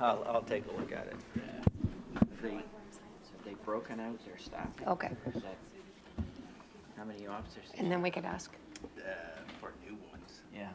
I'll take a look at it. Have they broken out their staff? Okay. Is that, how many officers? And then we could ask. For new ones. Yeah.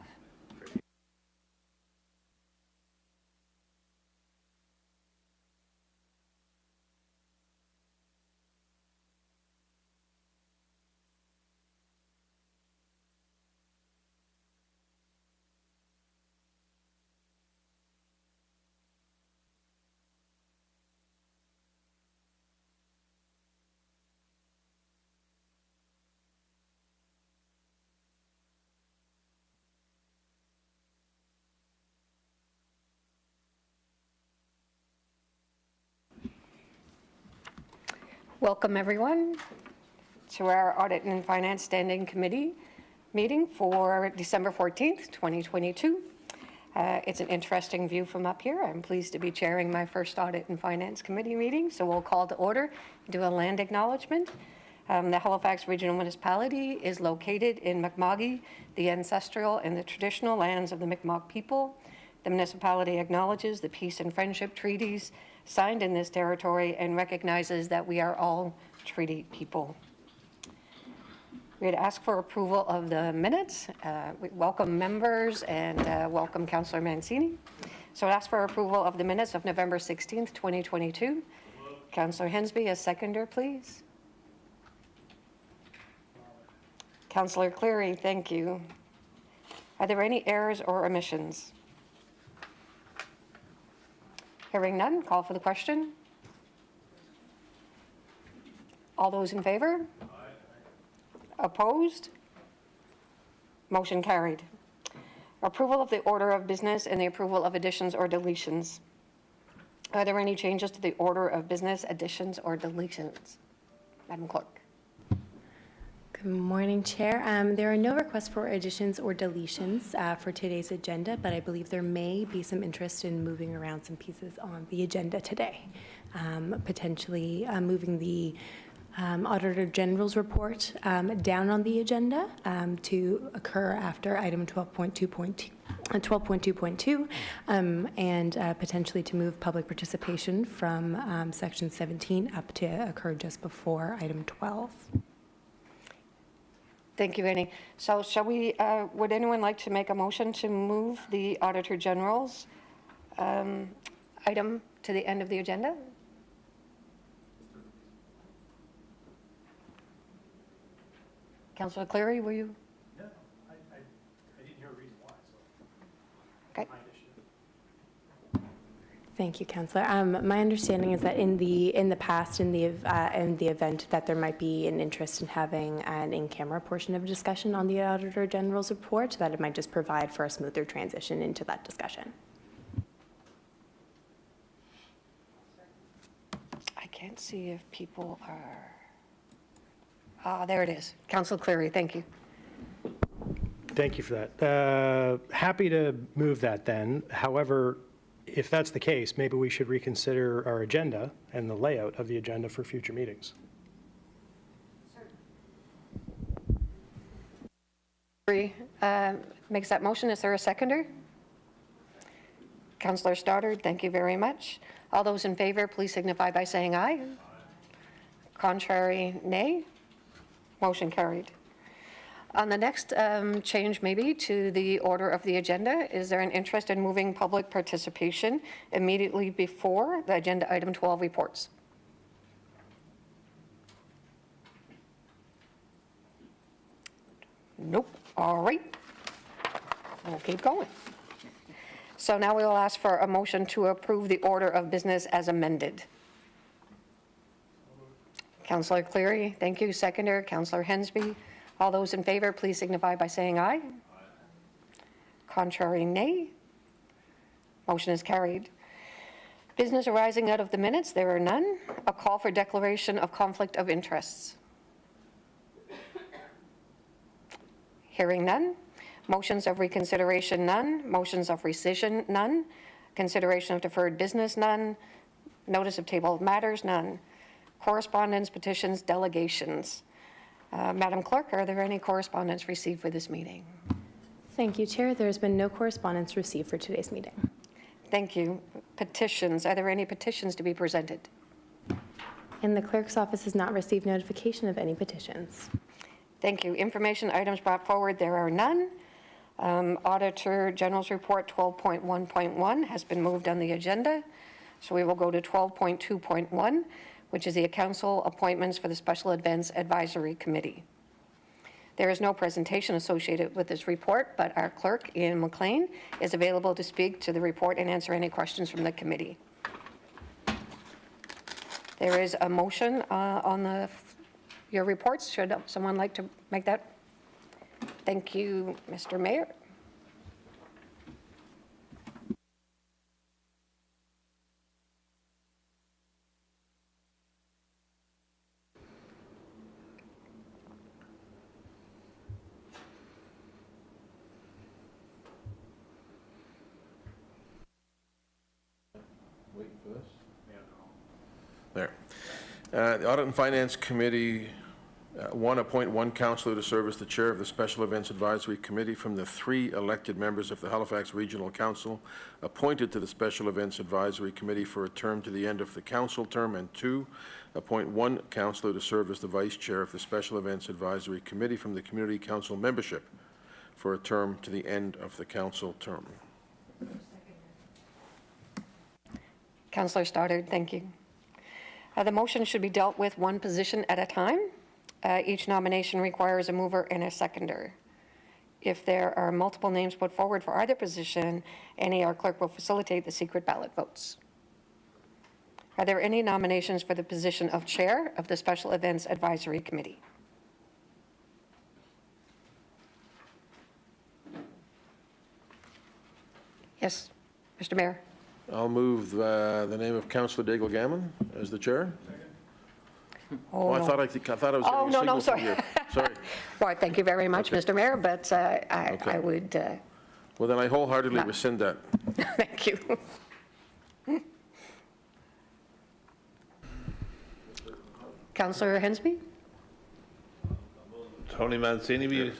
Welcome, everyone, to our Audit and Finance Standing Committee meeting for December 14th, 2022. It's an interesting view from up here. I'm pleased to be chairing my first Audit and Finance Committee meeting, so we'll call to order, do a land acknowledgement. The Halifax Regional Municipality is located in Mi'kma'ki, the ancestral and the traditional lands of the Mi'kmaq people. The municipality acknowledges the peace and friendship treaties signed in this territory and recognizes that we are all treaty people. We'd ask for approval of the minutes. We welcome members and welcome Councillor Mancini. So I'd ask for approval of the minutes of November 16th, 2022. Councillor Hensby, a seconder, please. Councillor Cleary, thank you. Are there any errors or omissions? Hearing none, call for the question. All those in favor? Aye. Opposed? Motion carried. Approval of the order of business and the approval of additions or deletions. Are there any changes to the order of business, additions or deletions? Madam Clerk. Good morning, Chair. There are no requests for additions or deletions for today's agenda, but I believe there may be some interest in moving around some pieces on the agenda today. Potentially moving the Auditor General's report down on the agenda to occur after item 12.2.2 and potentially to move public participation from section 17 up to occur just before item 12. Thank you, Annie. So shall we, would anyone like to make a motion to move the Auditor General's item to the end of the agenda? Councillor Cleary, were you? No, I didn't hear a reason why, so. Okay. Thank you, Councillor. My understanding is that in the past, in the event that there might be an interest in having an in-camera portion of discussion on the Auditor General's report, that it might just provide for a smoother transition into that discussion. I can't see if people are. There it is. Councillor Cleary, thank you. Thank you for that. Happy to move that then. However, if that's the case, maybe we should reconsider our agenda and the layout of the agenda for future meetings. Makes that motion. Is there a seconder? Councillor Stoddard, thank you very much. All those in favor, please signify by saying aye. Aye. Contrary, nay. Motion carried. On the next change maybe to the order of the agenda, is there an interest in moving public participation immediately before the agenda item 12 reports? Nope. All right. We'll keep going. So now we will ask for a motion to approve the order of business as amended. Councillor Cleary, thank you. Seconder, Councillor Hensby. All those in favor, please signify by saying aye. Aye. Contrary, nay. Motion is carried. Business arising out of the minutes, there are none. A call for declaration of conflict of interests. Hearing none. Motions of reconsideration, none. Motions of rescission, none. Consideration of deferred business, none. Notice of table of matters, none. Correspondence, petitions, delegations. Madam Clerk, are there any correspondence received for this meeting? Thank you, Chair. There has been no correspondence received for today's meeting. Thank you. petitions. Are there any petitions to be presented? And the clerk's office has not received notification of any petitions. Thank you. Information items brought forward, there are none. Auditor General's Report 12.1.1 has been moved on the agenda. So we will go to 12.2.1, which is the council appointments for the Special Events Advisory Committee. There is no presentation associated with this report, but our clerk, Ian McLean, is available to speak to the report and answer any questions from the committee. There is a motion on your reports. Should someone like to make that? Thank you, Mr. Mayor. There. The Audit and Finance Committee, one, appoint one councillor to serve as the chair of the Special Events Advisory Committee from the 3 elected members of the Halifax Regional Council appointed to the Special Events Advisory Committee for a term to the end of the council term, and 2, appoint one councillor to serve as the vice chair of the Special Events Advisory Committee from the Community Council membership for a term to the end of the council term. Councillor Stoddard, thank you. The motion should be dealt with one position at a time. Each nomination requires a mover and a seconder. If there are multiple names put forward for either position, our clerk will facilitate the secret ballot votes. Are there any nominations for the position of chair of the Special Events Advisory Committee? Yes, Mr. Mayor. I'll move the name of Councillor Daigle Gammon as the chair. Oh, I no. thought I was getting a Oh, no, signal from sorry. you. Sorry. Well, thank you very much, Okay. Mr. Mayor, but I Okay. would, Well, then I wholeheartedly No. rescind that. thank you. Councillor Hensby? Tony Mancini, be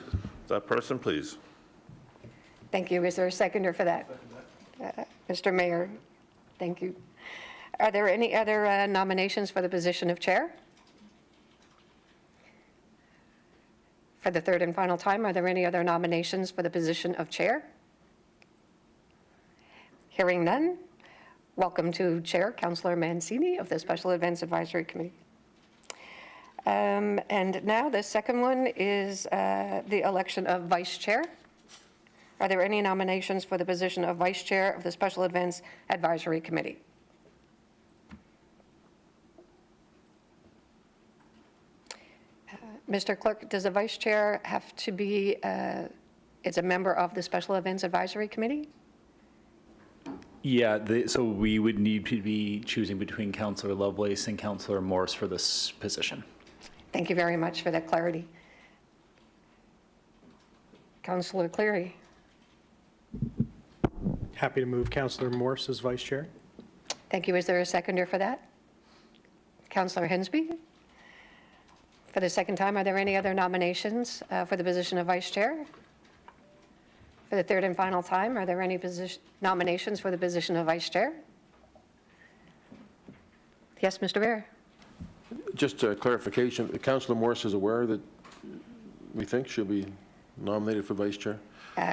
that person, please. Thank you. Is there a seconder for that? Mr. Mayor, thank you. Are there any other nominations for the position of chair? For the third and final time, are there any other nominations for the position of chair? Hearing none, welcome to Chair Councillor Mancini of the Special Events Advisory Committee. And now the second one is the election of vice chair. Are there any nominations for the position of vice chair of the Special Events Advisory Committee? Mr. Clerk, does the vice chair have to be, is a member of the Special Events Advisory Committee? Yeah, so we would need to be choosing between Councillor Lovelace and Councillor Morse for this position. Thank you very much for that clarity. Councillor Cleary. Happy to move Councillor Morse as vice chair. Thank you. Is there a seconder for that? Councillor Hensby? For the second time, are there any other nominations for the position of vice chair? For the third and final time, are there any nominations for the position of vice chair? Yes, Mr. Mayor. Just a clarification, Councillor Morse is aware that we think she'll be nominated for vice chair?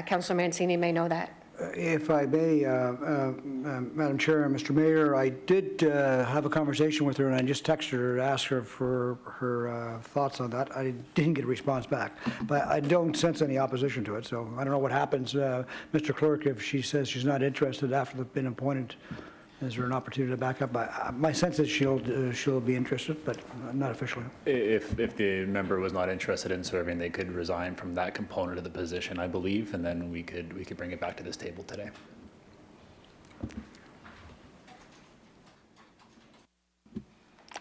Councillor Mancini may know that. If I may, Madam Chair and Mr. Mayor, I did have a conversation with her, and I just texted her to ask her for her thoughts on that. I didn't get a response back, but I don't sense any opposition to it, so I don't know what happens. Mr. Clerk, if she says she's not interested after they've been appointed, is there an opportunity to back up? My sense is she'll be interested, but not officially. If the member was not interested in serving, they could resign from that component of the position, I believe, and then we could bring it back to this table today.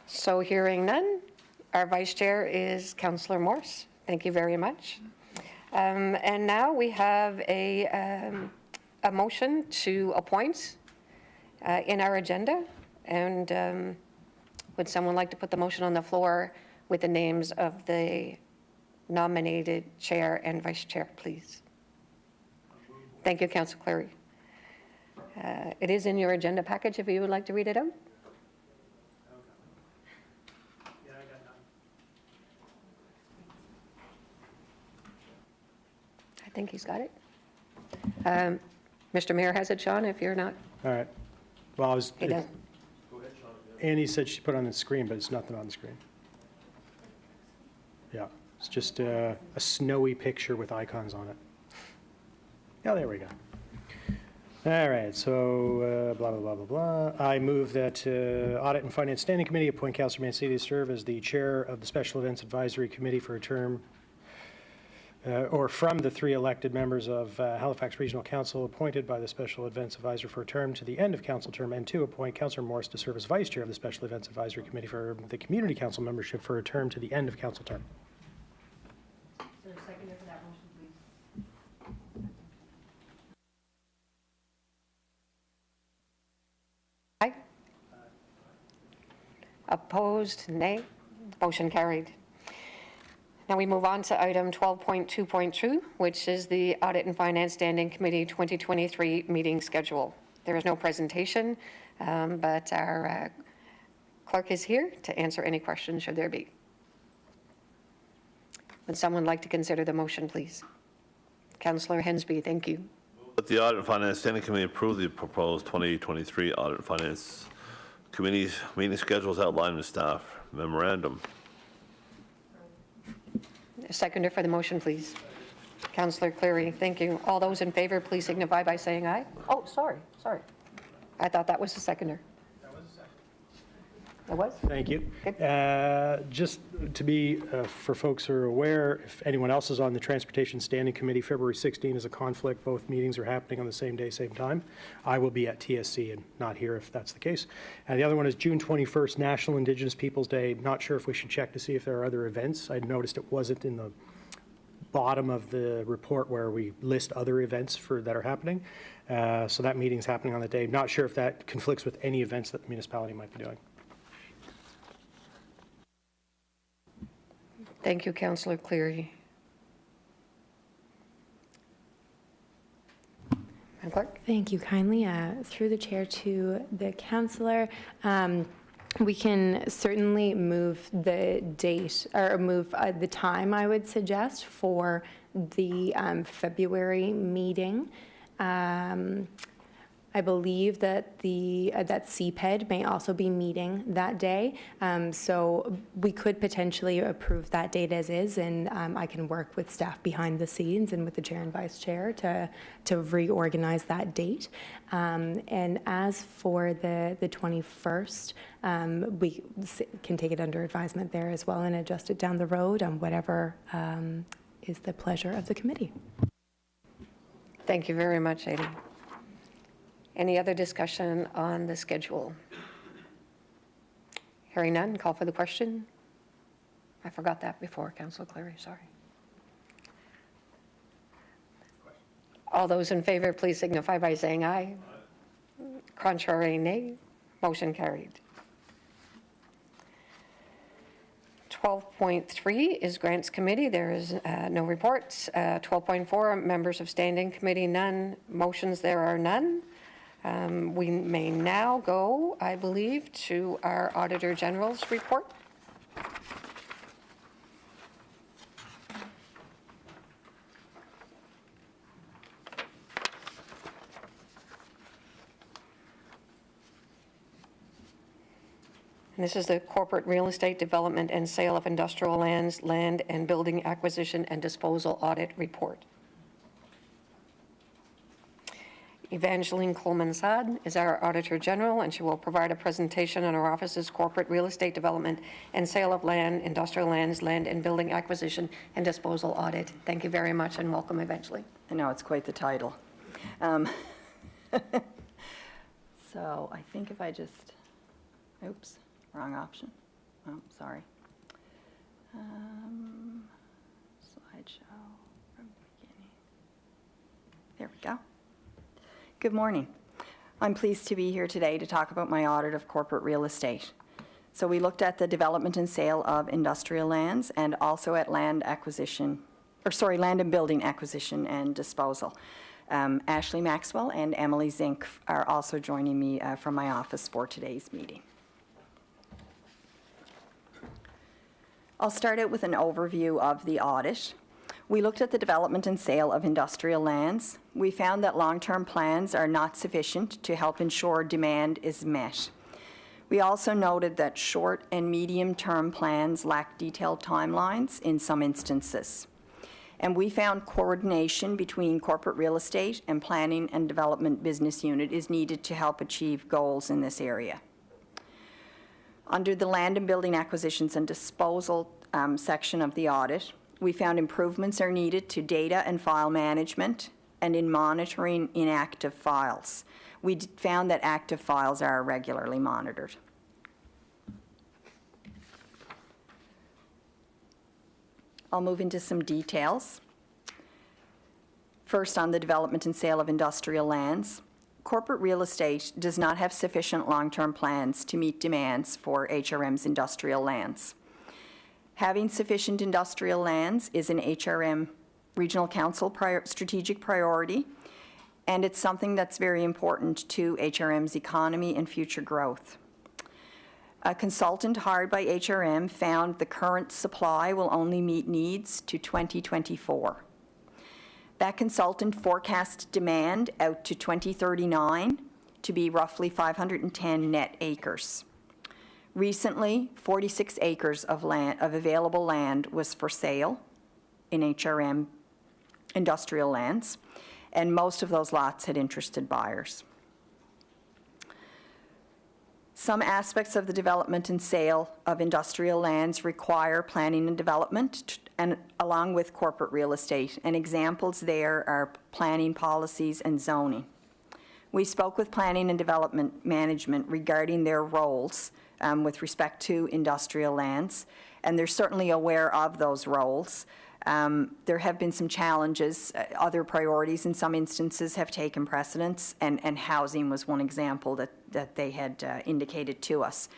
So hearing none, our vice chair is Councillor Morse. Thank you very much. And now we have a motion to appoint in our agenda. And would someone like to put the motion on the floor with the names of the nominated chair and vice chair, please? Thank you, Councillor Clary. It is in your agenda package if you would like to read it out. I think he's got it. Mr. Mayor has it, Sean, if you're not. All right. Well, He does. Annie said she put it on the screen, but it's nothing on the screen. Yeah, it's just a snowy picture with icons on it. Oh, there we go. All right, so blah, blah, blah, blah, blah. I move that Audit and Finance Standing Committee appoint Councillor Mancini to serve as the chair of the Special Events Advisory Committee for a term, or from the 3 elected members of Halifax Regional Council appointed by the Special Events Advisor for a term to the end of council term, and 2, appoint Councillor Morris to serve as vice chair of the Special Events Advisory Committee for the Community Council membership for a term to the end of council term. Is there a seconder for that motion, please? Aye. Opposed? Nay. Motion carried. Now we move on to item 12.2.2, which is the Audit and Finance Standing Committee 2023 meeting schedule. There is no presentation, but our clerk is here to answer any questions should there be. Would someone like to consider the motion, please? Councillor Hensby, thank you. That the Audit and Finance Standing Committee approve the proposed 2023 Audit and Finance Committee's meeting schedules outlined in the staff memorandum. A seconder for the motion, please. Councillor Cleary, thank you. All those in favor, please signify by saying aye. Oh, sorry. I thought that was the seconder. That was the seconder. It was? Thank you. Okay. Just to be, for folks who are aware, if anyone else is on the Transportation Standing Committee, February 16 is a conflict. Both meetings are happening on the same day, same time. I will be at TSC and not here if that's the case. And the other one is June 21st, National Indigenous Peoples Day. Not sure if we should check to see if there are other events. I noticed it wasn't in the bottom of the report where we list other events that are happening. So that meeting's happening on the day. Not sure if that conflicts with any events that the municipality might be doing. Thank you, Councillor Cleary. Madam Clerk? Thank you kindly. Through the chair to the councillor, we can certainly move the date or move the time, I would suggest, for the February meeting. I believe that that CPED may also be meeting that day, so we could potentially approve that date as is, and I can work with staff behind the scenes and with the chair and vice chair to reorganize that date. And as for the 21st, we can take it under advisement there as well and adjust it down the road on whatever is the pleasure of the committee. Thank you very much, Adi. Any other discussion on the schedule? Hearing none, call for the question. I forgot that before, Councillor Cleary, sorry. All those in favor, please signify by saying aye. Contrary, nay. Motion carried. 12.3 is Grants Committee. There is no reports. 12.4, members of Standing Committee, none. Motions, there are none. We may now go, I believe, to our Auditor General's report. And this is the Corporate Real Estate Development and Sale of Industrial Lands, Land and Building Acquisition and Disposal Audit Report. Evangeline Coleman-Saad is our Auditor General, and she will provide a presentation on our office's corporate real estate development and sale of land, industrial lands, land and building acquisition and disposal audit. Thank you very much and welcome, Evangeline. I know, it's quite the title. So I think if I just, oops, wrong option. Oh, sorry. Slideshow from the beginning. There we go. Good morning. I'm pleased to be here today to talk about my audit of corporate real estate. So we looked at the development and sale of industrial lands and also at land and building acquisition and disposal. Ashley Maxwell and Emily Zink are also joining me from my office for today's meeting. I'll start out with an overview of the audit. We looked at the development and sale of industrial lands. We found that long-term plans are not sufficient to help ensure demand is met. We also noted that short and medium-term plans lack detailed timelines in some instances. And we found coordination between corporate real estate and planning and development business unit is needed to help achieve goals in this area. Under the land and building acquisitions and disposal section of the audit, we found improvements are needed to data and file management and in monitoring inactive files. We found that active files are regularly monitored. I'll move into some details. First, on the development and sale of industrial lands. Corporate real estate does not have sufficient long-term plans to meet demands for HRM's industrial lands. Having sufficient industrial lands is an HRM Regional Council strategic priority, and it's something that's very important to HRM's economy and future growth. A consultant hired by HRM found the current supply will only meet needs to 2024. That consultant forecast demand out to 2039 to be roughly 510 net acres. Recently, 46 acres of available land was for sale in HRM industrial lands, and most of those lots had interested buyers. Some aspects of the development and sale of industrial lands require planning and development, and along with corporate real estate, and examples there are planning policies and zoning. We spoke with planning and development management regarding their roles with respect to industrial lands, and they're certainly aware of those roles. There have been some challenges. Other priorities in some instances have taken precedence, and housing was one example that they had indicated to us.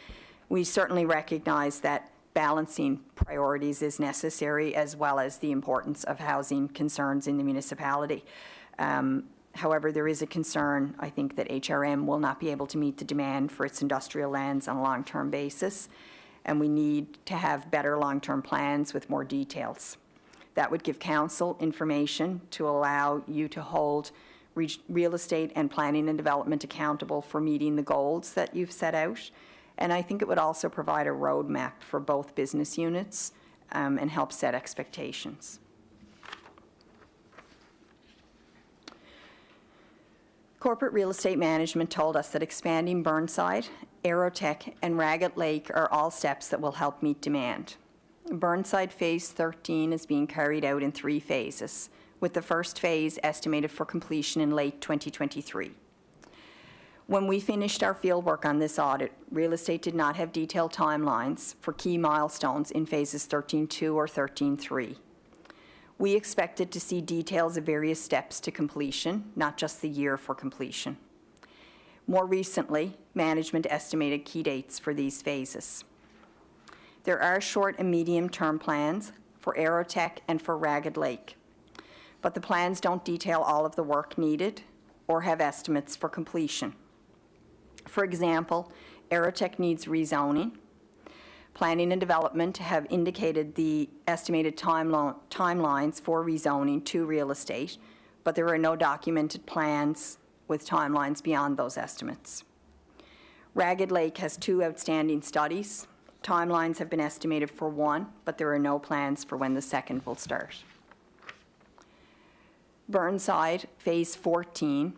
We certainly recognize that balancing priorities is necessary, as well as the importance of housing concerns in the municipality. However, there is a concern, I think, that HRM will not be able to meet the demand for its industrial lands on a long-term basis, and we need to have better long-term plans with more details. That would give council information to allow you to hold real estate and planning and development accountable for meeting the goals that you've set out. And I think it would also provide a roadmap for both business units and help set expectations. Corporate real estate management told us that expanding Burnside, Aerotech, and Ragged Lake are all steps that will help meet demand. Burnside Phase 13 is being carried out in 3 phases, with the first phase estimated for completion in late 2023. When we finished our fieldwork on this audit, real estate did not have detailed timelines for key milestones in phases 13.2 or 13.3. We expected to see details of various steps to completion, not just the year for completion. More recently, management estimated key dates for these phases. There are short and medium-term plans for Aerotech and for Ragged Lake, but the plans don't detail all of the work needed or have estimates for completion. For example, Aerotech needs rezoning. Planning and development have indicated the estimated timelines for rezoning to real estate, but there are no documented plans with timelines beyond those estimates. Ragged Lake has 2 outstanding studies. Timelines have been estimated for 1, but there are no plans for when the second will start. Burnside, Phase 14,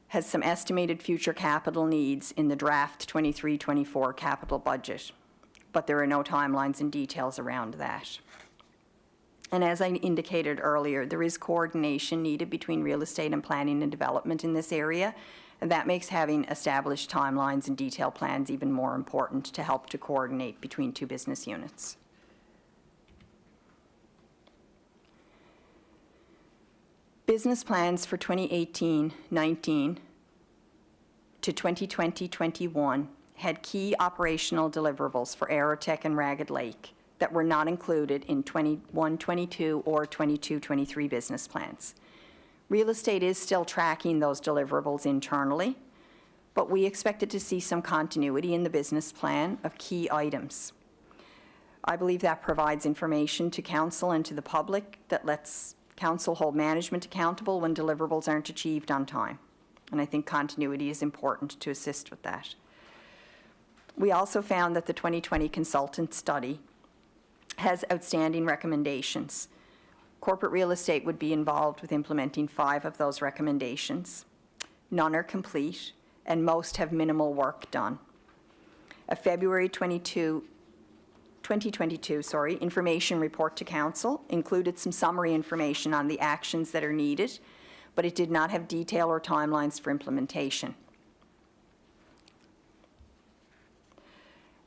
has some estimated future capital needs in the draft 23-24 capital budget, but there are no timelines and details around that. And as I indicated earlier, there is coordination needed between real estate and planning and development in this area, and that makes having established timelines and detailed plans even more important to help to coordinate between 2 business units. Business plans for 2018-19 to 2020-21 had key operational deliverables for Aerotech and Ragged Lake that were not included in 21-22 or 22-23 business plans. Real estate is still tracking those deliverables internally, but we expected to see some continuity in the business plan of key items. I believe that provides information to council and to the public that lets council hold management accountable when deliverables aren't achieved on time. And I think continuity is important to assist with that. We also found that the 2020 consultant study has outstanding recommendations. Corporate real estate would be involved with implementing 5 of those recommendations. None are complete, and most have minimal work done. A February 2022 information report to council included some summary information on the actions that are needed, but it did not have detail or timelines for implementation.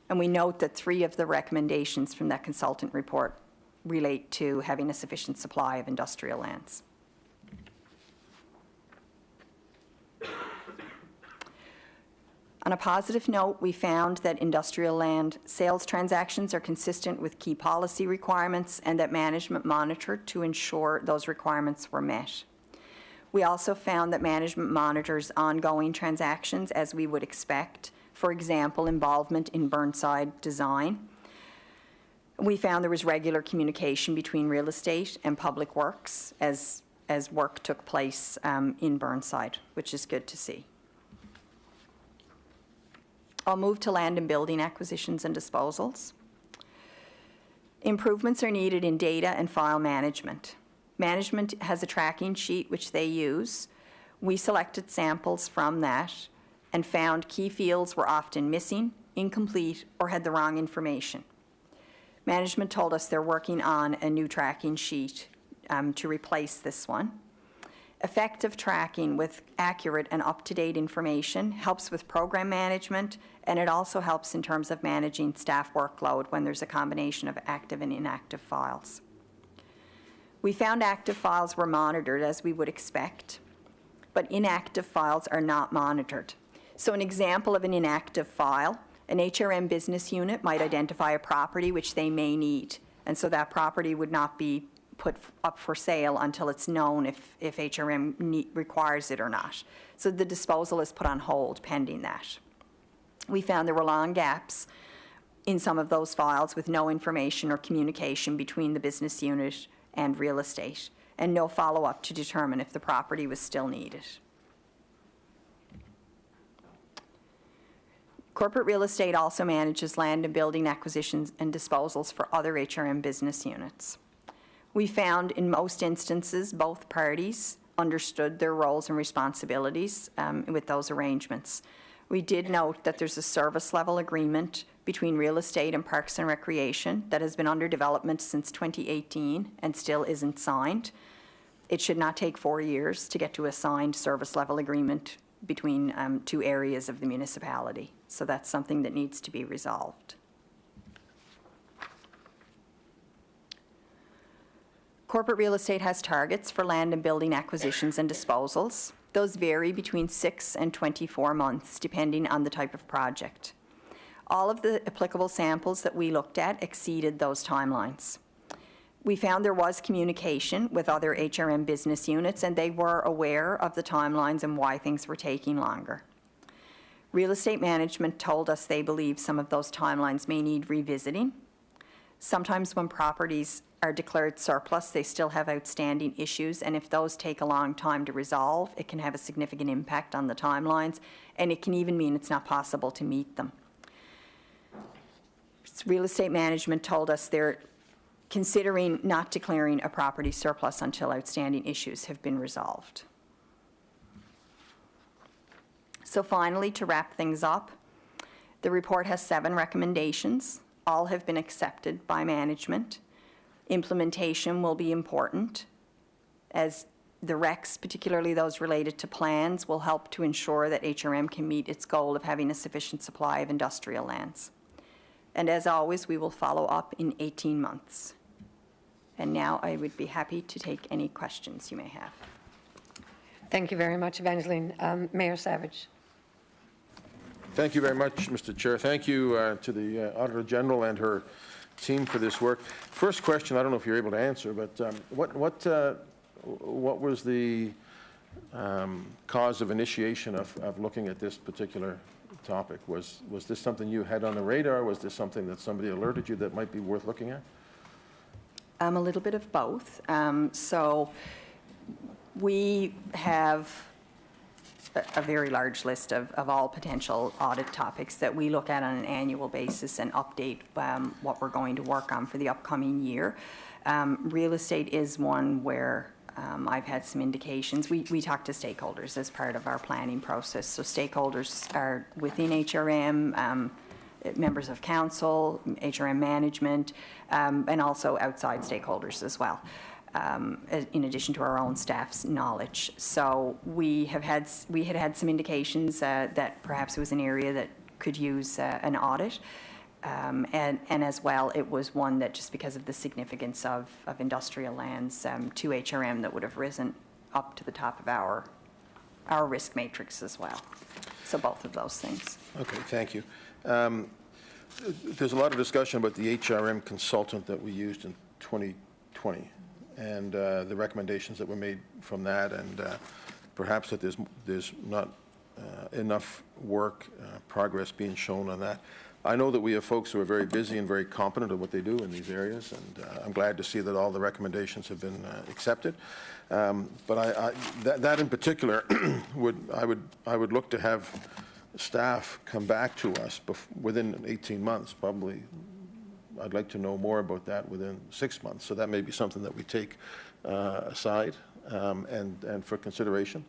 And we note that 3 of the recommendations from that consultant report relate to having a sufficient supply of industrial lands. On a positive note, we found that industrial land sales transactions are consistent with key policy requirements and that management monitored to ensure those requirements were met. We also found that management monitors ongoing transactions as we would expect, for example, involvement in Burnside design. We found there was regular communication between real estate and public works as work took place in Burnside, which is good to see. I'll move to land and building acquisitions and disposals. Improvements are needed in data and file management. Management has a tracking sheet which they use. We selected samples from that and found key fields were often missing, incomplete, or had the wrong information. Management told us they're working on a new tracking sheet to replace this one. Effective tracking with accurate and up-to-date information helps with program management, and it also helps in terms of managing staff workload when there's a combination of active and inactive files. We found active files were monitored as we would expect, but inactive files are not monitored. So an example of an inactive file, an HRM business unit might identify a property which they may need, and so that property would not be put up for sale until it's known if HRM requires it or not. So the disposal is put on hold pending that. We found there were long gaps in some of those files with no information or communication between the business unit and real estate, and no follow-up to determine if the property was still needed. Corporate real estate also manages land and building acquisitions and disposals for other HRM business units. We found in most instances both parties understood their roles and responsibilities with those arrangements. We did note that there's a service level agreement between real estate and parks and recreation that has been under development since 2018 and still isn't signed. It should not take 4 years to get to a signed service level agreement between 2 areas of the municipality. So that's something that needs to be resolved. Corporate real estate has targets for land and building acquisitions and disposals. Those vary between 6 and 24 months, depending on the type of project. All of the applicable samples that we looked at exceeded those timelines. We found there was communication with other HRM business units, and they were aware of the timelines and why things were taking longer. Real estate management told us they believe some of those timelines may need revisiting. Sometimes when properties are declared surplus, they still have outstanding issues, and if those take a long time to resolve, it can have a significant impact on the timelines, and it can even mean it's not possible to meet them. Real estate management told us they're considering not declaring a property surplus until outstanding issues have been resolved. So finally, to wrap things up, the report has 7 recommendations. All have been accepted by management. Implementation will be important, as the recs, particularly those related to plans, will help to ensure that HRM can meet its goal of having a sufficient supply of industrial lands. And as always, we will follow up in 18 months. And now I would be happy to take any questions you may have. Thank you very much, Evangeline. Mayor Savage. Thank you very much, Mr. Chair. Thank you to the Auditor General and her team for this work. First question, I don't know if you're able to answer, but what was the cause of initiation of looking at this particular topic? Was this something you had on the radar? Was this something that somebody alerted you that might be worth looking at? A little bit of both. So we have a very large list of all potential audit topics that we look at on an annual basis and update what we're going to work on for the upcoming year. Real estate is one where I've had some indications. We talk to stakeholders as part of our planning process. So stakeholders are within HRM, members of council, HRM management, and also outside stakeholders as well, in addition to our own staff's knowledge. So we had had some indications that perhaps it was an area that could use an audit. And as well, it was one that, just because of the significance of industrial lands to HRM, that would have risen up to the top of our risk matrix as well. So both of those things. Okay, thank you. There's a lot of discussion about the HRM consultant that we used in 2020 and the recommendations that were made from that, and perhaps that there's not enough work, progress being shown on that. I know that we have folks who are very busy and very competent at what they do in these areas, and I'm glad to see that all the recommendations have been accepted. But that in particular, I would look to have staff come back to us within 18 months. Probably, I'd like to know more about that within 6 months. So that may be something that we take aside and for consideration.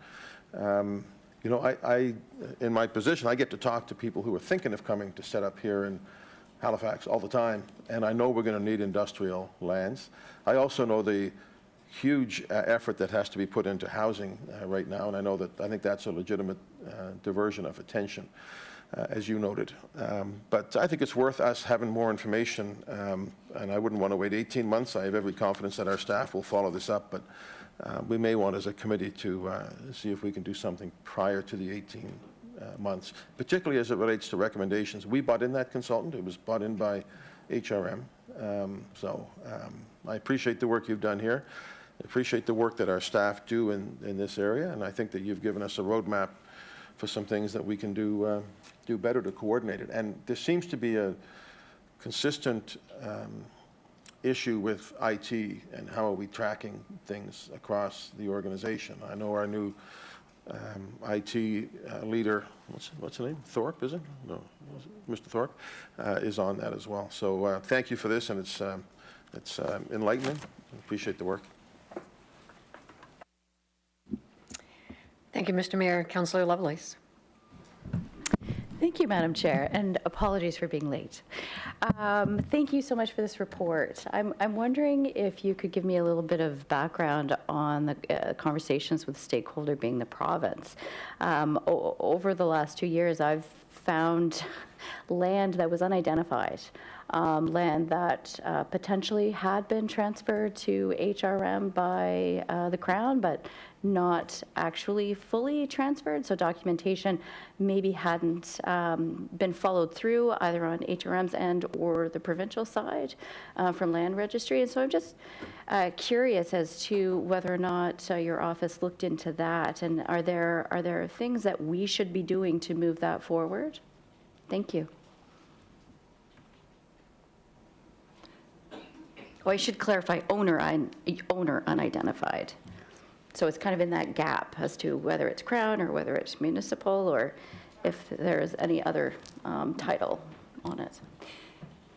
You know, I in my position, I get to talk to people who are thinking of coming to set up here in Halifax all the time, and I know we're going to need industrial lands. I also know the huge effort that has to be put into housing right now, and I think that's a legitimate diversion of attention, as you noted. But I think it's worth us having more information, and I wouldn't want to wait 18 months. I have every confidence that our staff will follow this up, but we may want, as a committee, to see if we can do something prior to the 18 months, particularly as it relates to recommendations. We bought in that consultant. It was bought in by HRM. So I appreciate the work you've done here. I appreciate the work that our staff do in this area, and I think that you've given us a roadmap for some things that we can do better to coordinate it. And there seems to be a consistent issue with IT and how are we tracking things across the organization. I know our new IT leader, what's the name? Thorpe, is it? No, Mr. Thorpe is on that as well. So thank you for this, and it's enlightening. I appreciate the work. Thank you, Mr. Mayor. Councillor Lovelace. Thank you, Madam Chair, and apologies for being late. Thank you so much for this report. I'm wondering if you could give me a little bit of background on the conversations with stakeholder being the province. Over the last 2 years, I've found land that was unidentified, land that potentially had been transferred to HRM by the Crown, but not actually fully transferred. So documentation maybe hadn't been followed through either on HRM's end or the provincial side from land registry. And so I'm just curious as to whether or not your office looked into that, and are there things that we should be doing to move that forward? Thank you. Oh, I should clarify, owner unidentified. So it's kind of in that gap as to whether it's Crown or whether it's municipal, or if there's any other title on it.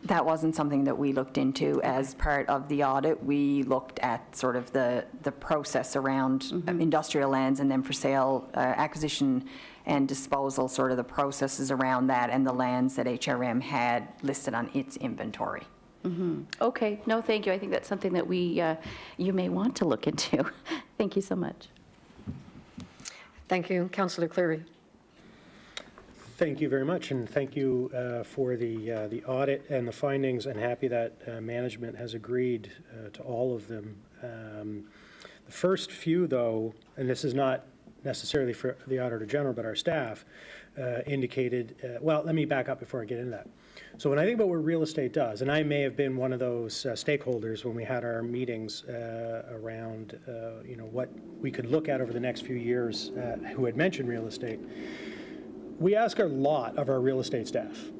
That wasn't something that we looked into as part of the audit. We looked at sort of the process around industrial lands and then for sale, acquisition and disposal, sort of the processes around that and the lands that HRM had listed on its inventory. Okay, no, thank you. I think that's something that you may want to look into. Thank you so much. Thank you, Councillor Cleary. Thank you very much, and thank you for the audit and the findings, and happy that management has agreed to all of them. The first few, though, and this is not necessarily for the Auditor General, but our staff, indicated, well, let me back up before I get into that. So when I think about what real estate does, and I may have been one of those stakeholders when we had our meetings around, what we could look at over the next few years, who had mentioned real estate. We ask a lot of our real estate staff.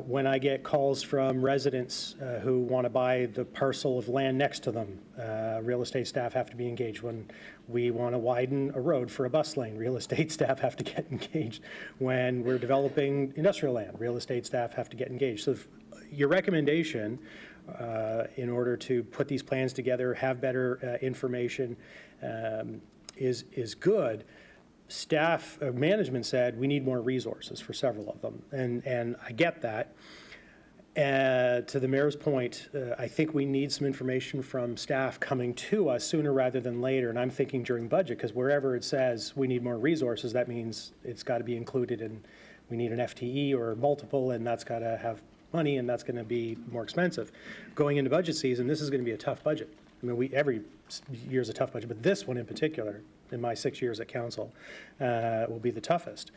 When I get calls from residents who want to buy the parcel of land next to them, real estate staff have to be engaged. When we want to widen a road for a bus lane, real estate staff have to get engaged. When we're developing industrial land, real estate staff have to get engaged. So your recommendation in order to put these plans together, have better information is good. Staff, management said we need more resources for several of them, and I get that. To the mayor's point, I think we need some information from staff coming to us sooner rather than later, and I'm thinking during budget, because wherever it says we need more resources, that means it's got to be included in, we need an FTE or multiple, and that's got to have money, and that's going to be more expensive. Going into budget season, this is going to be a tough budget. I mean, every year is a tough budget, but this one in particular, in my 6 years at council, will be the toughest.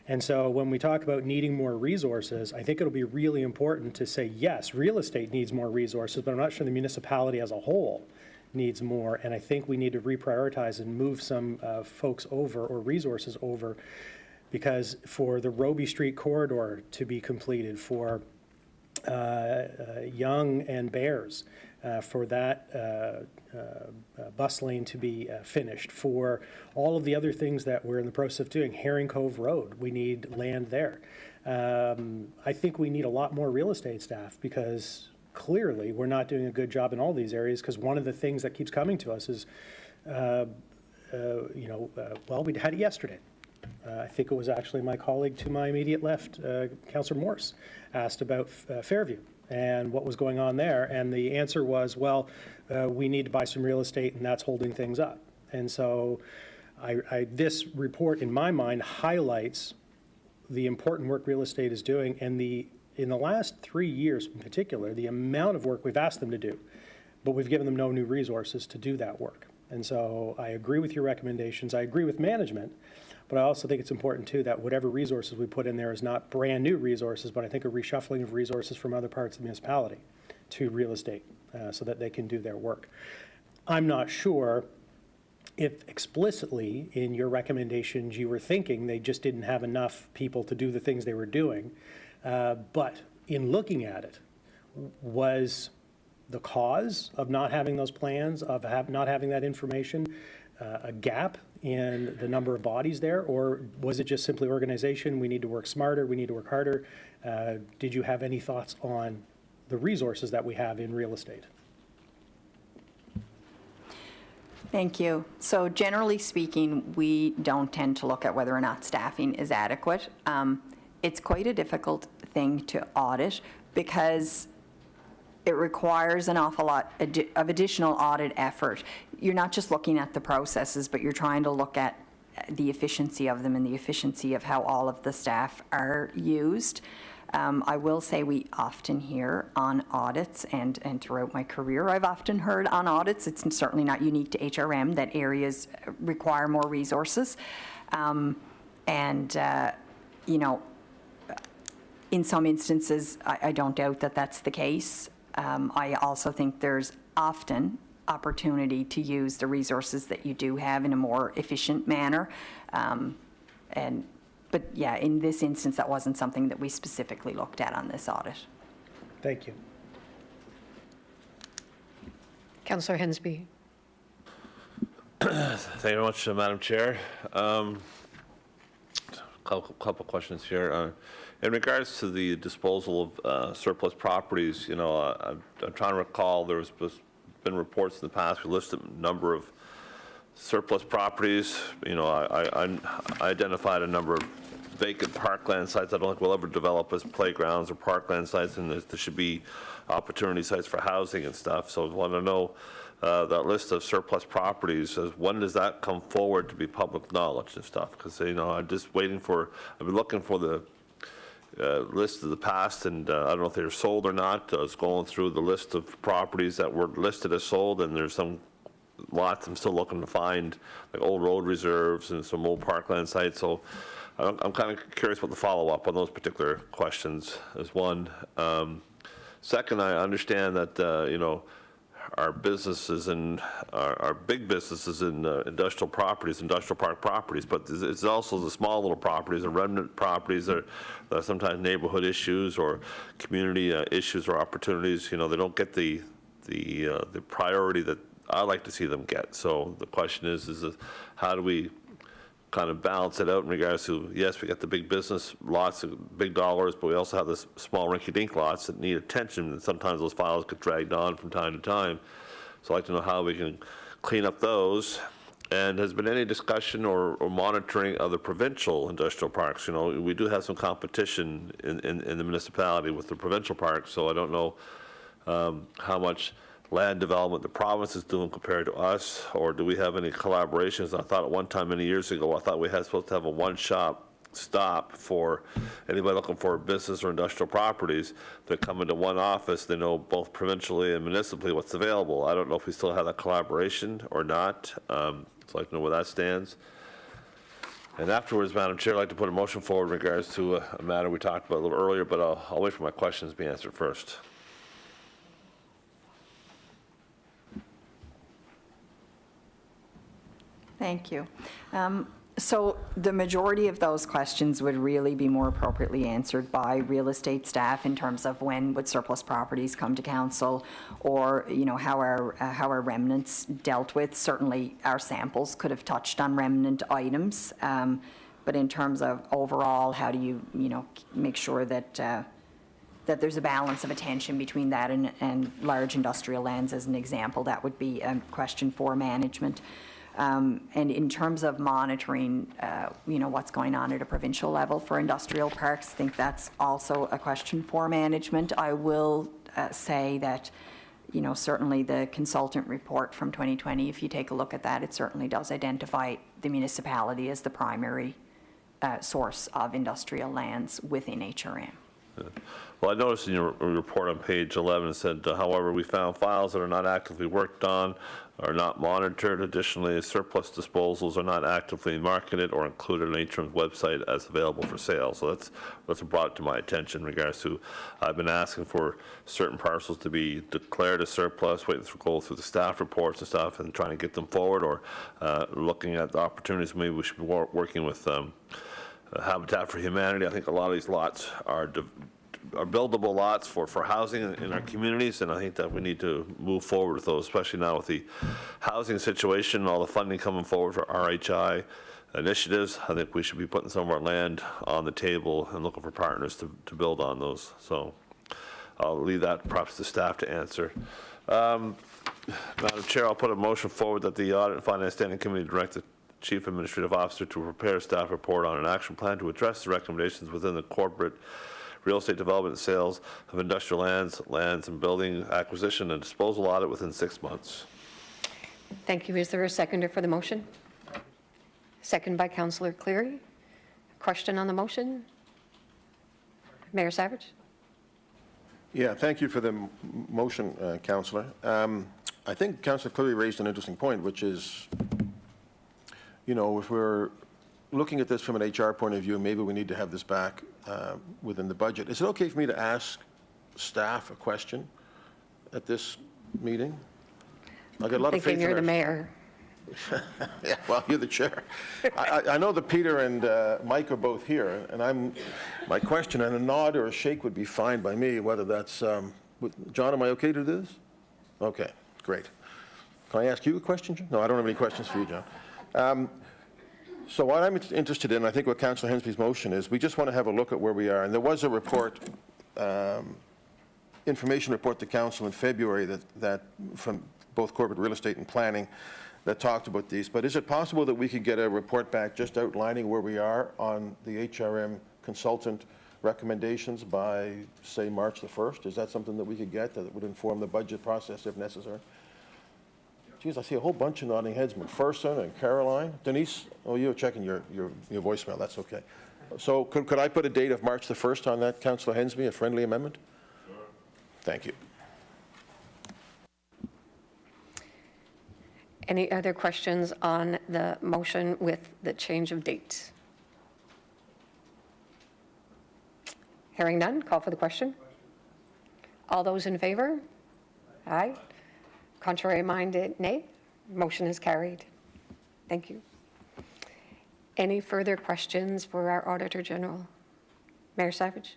And so when we talk about needing more resources, I think it'll be really important to say, yes, real estate needs more resources, but I'm not sure the municipality as a whole needs more. And I think we need to reprioritize and move some folks over or resources over, because for the Roby Street corridor to be completed, for Young and Bears, for that bus lane to be finished, for all of the other things that we're in the process of doing. Herring Cove Road, we need land there. I think we need a lot more real estate staff, because clearly we're not doing a good job in all these areas, because one of the things that keeps coming to us is, well, we had it yesterday. I think it was actually my colleague to my immediate left, Councillor Morse, asked about Fairview and what was going on there. And the answer was, well, we need to buy some real estate, and that's holding things up. And so this report, in my mind, highlights the important work real estate is doing. And in the last 3 years in particular, the amount of work we've asked them to do, but we've given them no new resources to do that work. And so I agree with your recommendations. I agree with management. But I also think it's important, too, that whatever resources we put in there is not brand new resources, but I think a reshuffling of resources from other parts of the municipality to real estate so that they can do their work. I'm not sure if explicitly in your recommendations you were thinking they just didn't have enough people to do the things they were doing. But in looking at it, was the cause of not having those plans, of not having that information, a gap in the number of bodies there, or was it just simply organization? We need to work smarter, we need to work harder. Did you have any thoughts on the resources that we have in real estate? Thank you. So generally speaking, we don't tend to look at whether or not staffing is adequate. It's quite a difficult thing to audit, because it requires an awful lot of additional audit effort. You're not just looking at the processes, but you're trying to look at the efficiency of them and the efficiency of how all of the staff are used. I will say we often hear on audits, and throughout my career I've often heard on audits, it's certainly not unique to HRM, that areas require more resources. In some instances, I don't doubt that that's the case. I also think there's often opportunity to use the resources that you do have in a more efficient manner. But yeah, in this instance, that wasn't something that we specifically looked at on this audit. Thank you. Councillor Hensby. Thank you very much, Madam Chair. Couple questions here. In regards to the disposal of surplus properties, I'm trying to recall there's been reports in the past. We listed a number of surplus properties. I identified a number of vacant parkland sites I don't think we'll ever develop as playgrounds or parkland sites, and there should be opportunity sites for housing and stuff. So I want to know that list of surplus properties, when does that come forward to be public knowledge and stuff? Because, I'm just waiting for, I've been looking for the list of the past, and I don't know if they're sold or not. I was going through the list of properties that were listed as sold, and there's some lots I'm still looking to find, like old road reserves and some old parkland sites. So I'm kind of curious about the follow-up on those particular questions is one. Second, I understand that, you know, our businesses and our big businesses in industrial properties, industrial park properties, but it's also the small little properties, the remnant properties that are sometimes neighborhood issues or community issues or opportunities. You know, they don't get the priority that I like to see them get. So the question is how do we kind of balance it out in regards to, yes, we got the big business lots of big dollars, but we also have the small rinky-dink lots that need attention, and sometimes those files get dragged on from time to time. So I'd like to know how we can clean up those. And has been any discussion or monitoring of the provincial industrial parks? You know, we do have some competition in the municipality with the provincial parks, so I don't know how much land development the province is doing compared to us, or do we have any collaborations? I thought at one time, many years ago, I thought we had supposed to have a one-shop stop for anybody looking for business or industrial properties that come into one office. They know both provincially and municipally what's available. I don't know if we still have that collaboration or not. So I'd like to know where that stands. And afterwards, Madam Chair, I'd like to put a motion forward in regards to a matter we talked about a little earlier, but I'll wait for my questions to be answered first. Thank you. So the majority of those questions would really be more appropriately answered by real estate staff in terms of when would surplus properties come to council, or, you know, how are remnants dealt with. Certainly our samples could have touched on remnant items, but in terms of overall, how do you, you know, make sure that that there's a balance of attention between that and large industrial lands, as an example, that would be a question for management. And in terms of monitoring, you know, what's going on at a provincial level for industrial parks, I think that's also a question for management. I will say that, you know, certainly the consultant report from 2020, if you take a look at that, it certainly does identify the municipality as the primary source of industrial lands within HRM. Well, I noticed in your report on page 11, it said, however, we found files that are not actively worked on, are not monitored. Additionally, surplus disposals are not actively marketed or included on HRM's website as available for sale. So that's brought to my attention in regards to, I've been asking for certain parcels to be declared as surplus, waiting to go through the staff reports and stuff and trying to get them forward, or looking at the opportunities. Maybe we should be working with Habitat for Humanity. I think a lot of these lots are buildable lots for housing in our communities, and I think that we need to move forward with those, especially now with the housing situation, all the funding coming forward for RHI initiatives. I think we should be putting some of our land on the table and looking for partners to build on those. So I'll leave that perhaps to staff to answer. Madam Chair, I'll put a motion forward that the Audit and Finance Standing Committee direct the Chief Administrative Officer to prepare a staff report on an action plan to address the recommendations within the corporate real estate development and sales of industrial lands and building acquisition and disposal audit within 6 months. Thank you. Is there a seconder for the motion? Second by Councillor Cleary. Question on the motion? Mayor Savage? Yeah, thank you for the motion, Councillor. I think Councillor Cleary raised an interesting point, which is, you know, if we're looking at this from an HR point of view, maybe we need to have this back within the budget. Is it okay for me to ask staff a question at this meeting? I got a lot of faith in you're our... the mayor. Yeah, well, you're the chair. I know that Peter and Mike are both here, and my question and a nod or a shake would be fine by me, whether that's, John, am I okay to do this? Okay, great. Can I ask you a question, John? No, I don't have any questions for you, John. So what I'm interested in, I think what Councillor Hensby's motion is, we just want to have a look at where we are. And there was a report, information report to Council in February that from both corporate real estate and planning that talked about these. But is it possible that we could get a report back just outlining where we are on the HRM consultant recommendations by, say, March the 1st? Is that something that we could get that would inform the budget process if necessary? Geez, I see a whole bunch of nodding heads. McPherson and Caroline. Denise, oh, you're checking your voicemail. That's okay. So could I put a date of March the 1st on that, Councillor Hensby, a friendly amendment? Sure. Thank you. Any other questions on the motion with the change of date? Hearing none, call for the question. All those in favor? Aye. Contrary minded, nay. Motion is carried. Thank you. Any further questions for our Auditor General? Mayor Savage?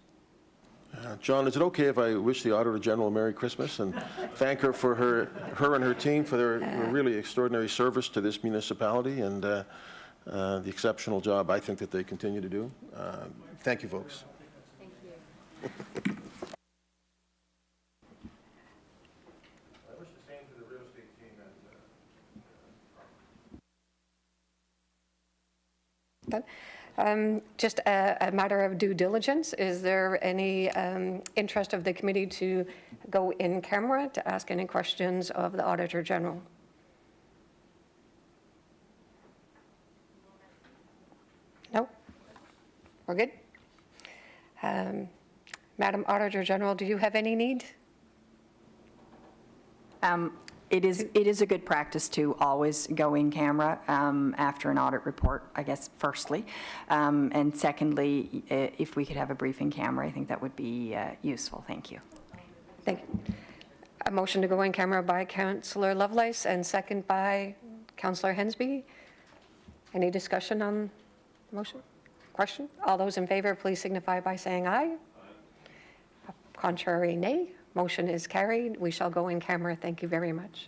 John, is it okay if I wish the Auditor General a Merry Christmas and thank her for her and her team for their really extraordinary service to this municipality and the exceptional job I think that they continue to do? Thank you, folks. Thank you. I wish the same to the real estate team Just a matter of due diligence, is there any interest of the committee to go in camera to ask any questions of the Auditor General? No? We're good? Madam Auditor General, do you have any need? It is a good practice to always go in camera after an audit report, I guess, firstly. And secondly, if we could have a brief in camera, I think that would be useful. Thank you. Thank you. A motion to go in camera by Councillor Lovelace and second by Councillor Hensby. Any discussion on the motion? Question? All those in favor, please signify by saying aye. Contrary, nay. Motion is carried. We shall go in camera. Thank you very much.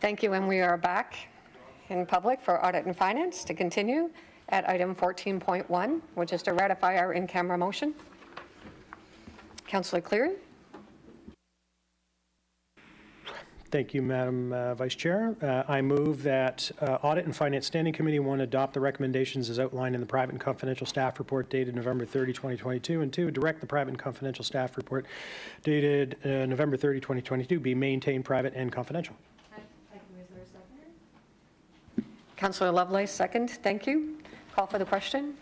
Thank you, and we are back in public for Audit and Finance to continue at item 14.1, which is to ratify our in-camera motion. Councillor Cleary? Thank you, Madam Vice Chair. I move that Audit and Finance Standing Committee, 1, adopt the recommendations as outlined in the private and confidential staff report dated November 30, 2022, and 2, direct the private and confidential staff report dated November 30, 2022, be maintained private and confidential. Councillor Lovelace, second. Thank you. Call for the question.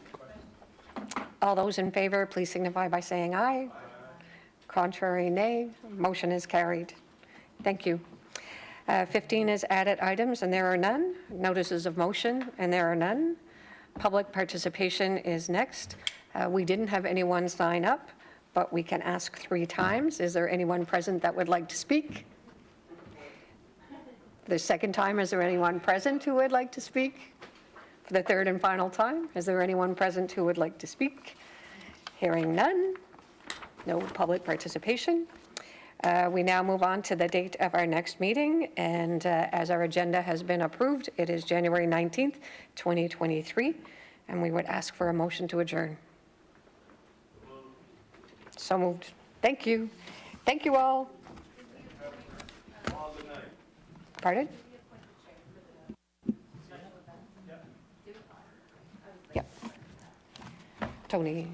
All those in favor, please signify by saying aye. Contrary, nay. Motion is carried. Thank you. 15 is added items, and there are none. Notices of motion, and there are none. Public participation is next. We didn't have anyone sign up, but we can ask 3 times. Is there anyone present that would like to speak? For the second time, is there anyone present who would like to speak? For the third and final time, is there anyone present who would like to speak? Hearing none. No public participation. We now move on to the date of our next meeting, and as our agenda has been approved, it is January 19th, 2023, and we would ask for a motion to adjourn. So moved. Thank you. Thank you all. Pardon? Yep. Tony.